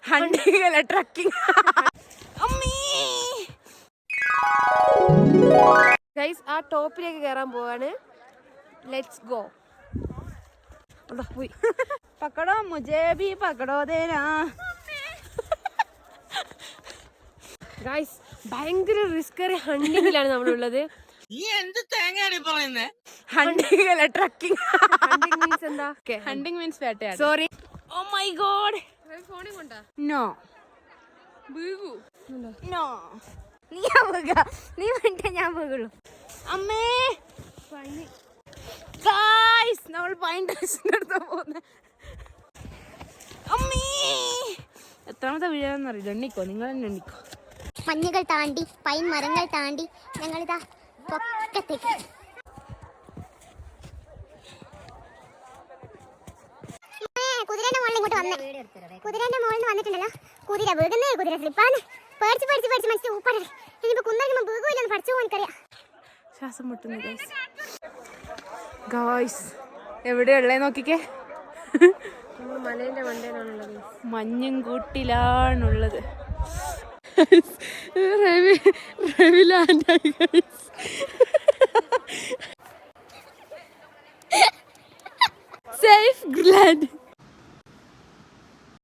Hunting അല്ല, trekking. Guys, ആ ടോപ്പിലേക്ക് കയറാൻ പോവാണ്. Let's go. പോയി. പക്കടോ മുജേ ഭി പക്കടോ ദേനാ. ഗൈസ്, ഭയങ്കര റിസ്കറി ഹണ്ടിങ്ങിലാണ് നമ്മളുള്ളത്. ഹണ്ടിങ് അല്ല, ട്രക്കിംഗ്. ഹണ്ടിങ് മീൻസ് എന്താ? ഹണ്ടിങ് മീൻസ് വേട്ടയാട്. സോറി. Oh my god. ഫോണിൽ കൊണ്ടാ? No no. നീ വേണ്ട, ഞാൻ വീഴുള്ളൂ. അമ്മേ ഗായ്സ്, നമ്മൾ പൈൻ ടെറസിന്റെ അടുത്ത് പോകുന്നത്. അമ്മേ, എത്രാമത്തെ വീഴാന്നറിയില്ല. എണ്ണിക്കോ, നിങ്ങൾ തന്നെ എണ്ണിക്കോ. മഞ്ഞുകൾ താണ്ടി, പൈൻ മരങ്ങൾ താണ്ടി ഞങ്ങളിതാ പൊക്കത്തേക്ക്. കുതിരന്റെ മുകളിൽ ഇങ്ങോട്ട് വന്നേ. കുതിരന്റെ മുകളിൽ നിന്ന് വന്നിട്ടുണ്ടല്ലോ. കുതിര വീഴുന്നേ, കുതിര സ്ലിപ്പാണ്. പേടിച്ച് പേടിച്ച് പേടിച്ച് മനുഷ്യ ഊപ്പാണ്. ഇനിയിപ്പോ കുന്നടിക്കുമ്പോ വീകൂല്ലെന്ന് പഠിച്ചു പോകാൻ എനിക്കറിയാം. ശ്വാസം മുട്ടുന്നു ഗായ്സ്. എവിടെയുള്ളേ നോക്കിക്കേ. മലേന്റെ മണ്ടയിലാണുള്ളത്. മഞ്ഞും കൂട്ടിലാണുള്ളത്. Safe gland.